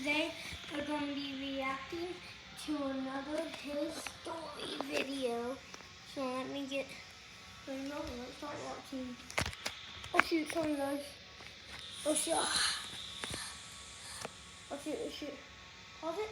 Today we're going to be reacting to another His Story video. So let me get remote and let's start watching. Oh shoot, sorry guys. Oh shoot. Oh shoot. Pause it.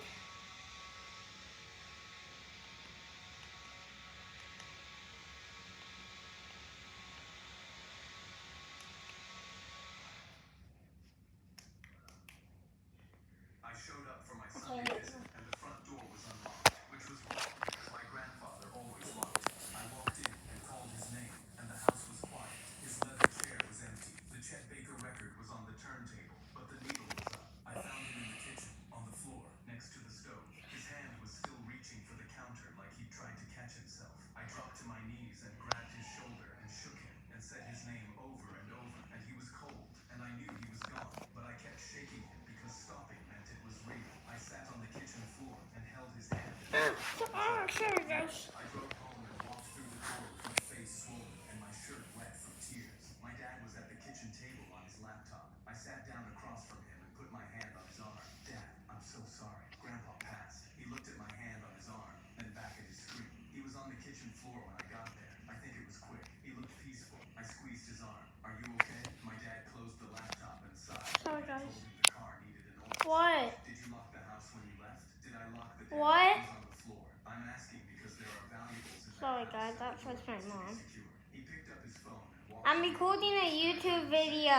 I showed up for my Sunday visit, and the front door was unlocked, which was wrong, because my grandfather always locked it. I walked in and called his name, and the house was quiet. His leather chair was empty. The Chet Baker record was on the turntable, but the needle was up. I found him in the kitchen, on the floor, next to the stove. His hand was still reaching for the counter like he'd tried to catch himself. I dropped to my knees and grabbed his shoulder and shook him and said his name over and over, and he was cold, and I knew he was gone, but I kept shaking him because stopping meant it was real. I sat on the kitchen floor and held his hand. Sorry guys. I drove home and walked through the door with my face swollen and my shirt wet from tears. My dad was at the kitchen table on his laptop. I sat down across from him and put my hand on his arm. Dad, I'm so sorry. Grandpa passed. He looked at my hand on his arm, then back at his screen. He was on the kitchen floor when I got there. I think it was quick. He looked peaceful. I squeezed his arm. Are you okay? My dad closed the laptop and sighed. Sorry I guys. told him the car needed an oil. What? Did you lock the house when you left? Did I lock the What? Who's on the floor? I'm asking because there are valuables in that Sorry house guys, that that's would just my need to be mom. secure. He picked up his phone and walked I'm to the recording a door. YouTube video.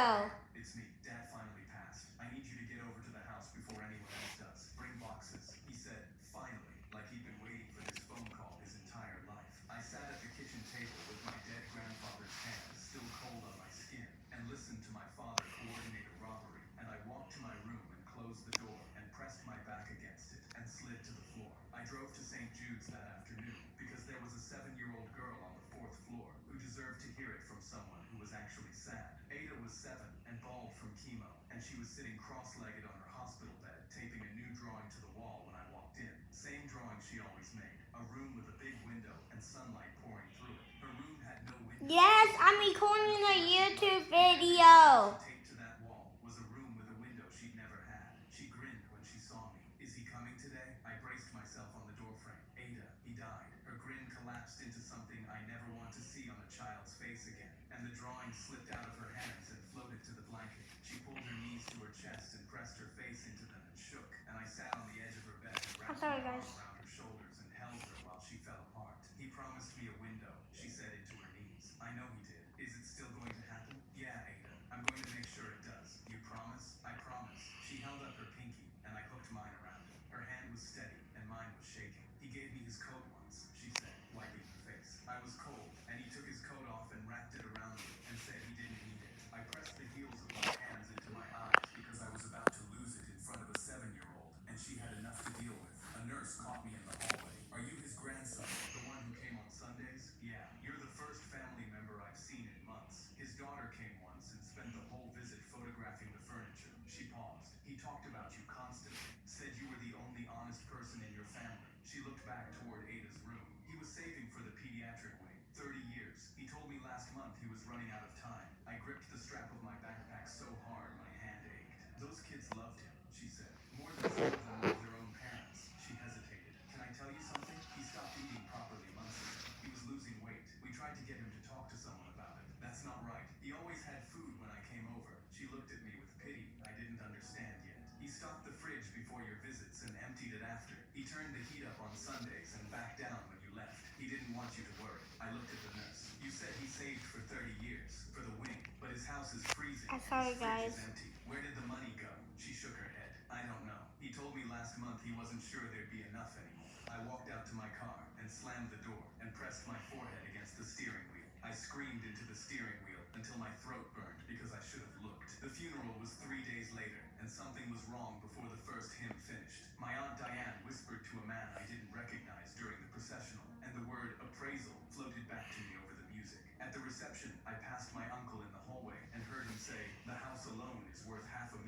It's me. Dad finally passed. I need you to get over to the house before anyone else does. Bring boxes. He said, finally, like he'd been waiting for this phone call his entire life. I sat at the kitchen table with my dead grandfather's hands still cold on my skin and listened to my father coordinate a robbery. And I walked to my room and closed the door and pressed my back against it and slid to the floor. I drove to St. Jude's that afternoon because there was a 7-year-old girl on the 4th floor who deserved to hear it from someone who was actually sad. Ada was 7 and bald from chemo, and she was sitting cross-legged on her hospital bed, taping a new drawing to the wall when I walked in. Same drawing she always made, a room with a big window and sunlight pouring through it. Her room had no window. Yes, I'm recording a YouTube video. Taped to that wall was a room with a window she'd never had. She grinned when she saw me. Is he coming today? I braced myself on the doorframe. Ada, he died. Her grin collapsed into something I never want to see on a child's face again, and the drawing slipped out of her hands and floated to the blanket. She pulled her knees to her chest and pressed her face into them and shook, and I sat on the edge of her bed and wrapped my sorry, arm guys. around her shoulders and held her while she fell apart. He promised me a window, she said into her knees. I know he did. Is it still going to happen? Yeah, Ada. I'm going to make sure it does. You promise? I promise. She held up her pinky, and I hooked mine around it. Her hand was steady, and mine was shaking. He gave me his coat once, she said, wiping her face. I was cold, and he took his coat off and wrapped it around me and said he didn't need it. I pressed the heels of my hands into my eyes because I was about to lose it in front of a 7-year-old, and she had enough to deal with. A nurse caught me in the hallway. Are you his grandson, the one who came on Sundays? Yeah, you're the first family member I've seen in months. His daughter came once and spent the whole visit photographing the furniture. She paused. He talked about you constantly, said you were the only honest person in your family. She looked back toward Ada's room. He was saving for the pediatric wing. 30 years. He told me last month he was running out of time. I gripped the strap of my backpack so hard my hand ached. Those kids loved him, she said. More than some of them loved their own parents. She hesitated. Can I tell you something? He stopped eating properly months ago. He was losing weight. We tried to get him to talk to someone about it. That's not right. He always had food when I came over. She looked at me with pity I didn't understand yet. He stocked the fridge before your visits and emptied it after. He turned the heat up on Sundays and backed down when you left. He didn't want you to worry. I looked at the nurse. You said he saved for 30 years, for the wing, but his house is freezing. I'm sorry, His fridge guys. is empty. Where did the money go? She shook her head. I don't know. He told me last month he wasn't sure there'd be enough anymore. I walked out to my car and slammed the door and pressed my forehead against the steering wheel. I screamed into the steering wheel until my throat burned because I should have looked. The funeral was 3 days later, and something was wrong before the first hymn finished. My Aunt Diane whispered to a man I didn't recognize during the processional, and the word appraisal floated back to me over the music. At the reception, I passed my uncle in the hallway and heard him say, the house alone is worth $500,000,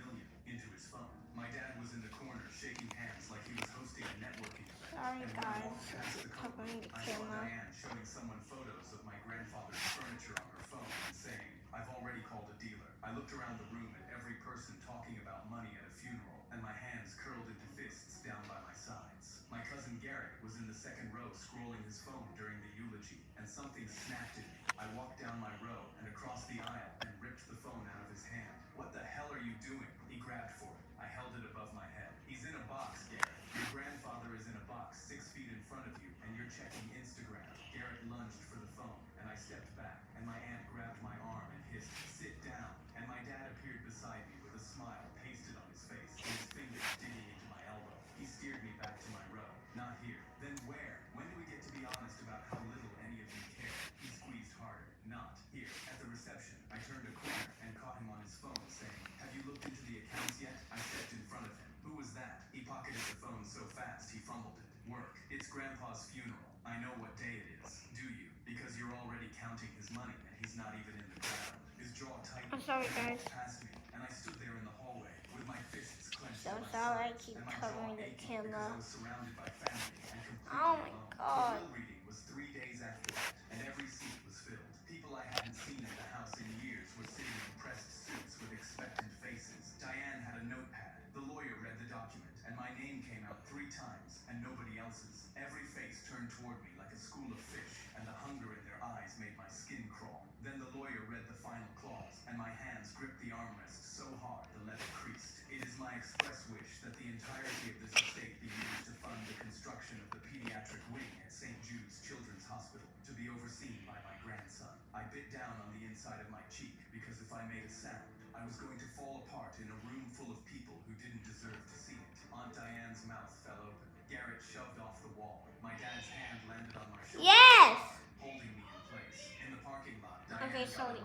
into his phone. My dad was in the corner shaking hands like he was hosting a networking event. Sorry And when I guys, walked past the coat covering room, the I saw camera. Diane showing someone photos of my grandfather's furniture on her phone and saying, I've already called a dealer. I looked around the room at every person talking about money at a funeral, and my hands curled scrolling his phone during the eulogy, and something snapped at me. I walked down my row and across the aisle and ripped the phone out of his hand. What the hell are you doing? He grabbed for it. I held it above my head. He's in a box, Garrett. Your grandfather is in a box 6 feet in front of you, and you're checking Instagram. Garrett lunged for the phone, and I stepped back, and my aunt grabbed my arm and hissed, "Sit down." And my dad appeared beside me with a smile pasted on his face, and his fingers digging into my elbow. He steered me back to my row. "Not here." "Then where? When do we get to be honest about how little any of you care?" He squeezed harder. "Not here." At the reception, I turned a corner and caught him on his phone saying, "Have you looked into the accounts yet?" I stepped in front of him. "Who was that?" He pocketed the phone so fast he fumbled it. "Work. It's Grandpa's funeral. I know what day it is. Do you? Because you're already counting his money and he's not even in the ground." His jaw tightened. I'm sorry, and he guys. walked past me, and I stood there in the hallway with my fists clenched So to my sorry I sides, keep and my covering jaw the aching camera. because I was surrounded by family and completely Oh my alone. God. The will reading was 3 days after that, and every seat was filled. People I hadn't seen at the house in years were sitting in pressed suits with expectant faces. Diane had a notepad. The lawyer read the document, and my name came out 3 times, and nobody else's. Every face turned toward me like a school of fish, and the hunger in their eyes made my skin crawl. Then the lawyer read the final clause, and my hands gripped the armrest so hard the leather creased. "It is my express wish that the entirety of this estate be used to fund the construction of the pediatric wing at St. Jude's Children's Hospital, to be overseen by my grandson." I bit down on the inside of my cheek, because if I made a sound, I was going to fall apart in a room full of people who didn't deserve to see it. Aunt Diane's mouth fell open. Garrett shoved off the wall. My dad's hand landed on my shoulder, Yes! holding me in place. In the parking lot, Diane Okay, got sorry. in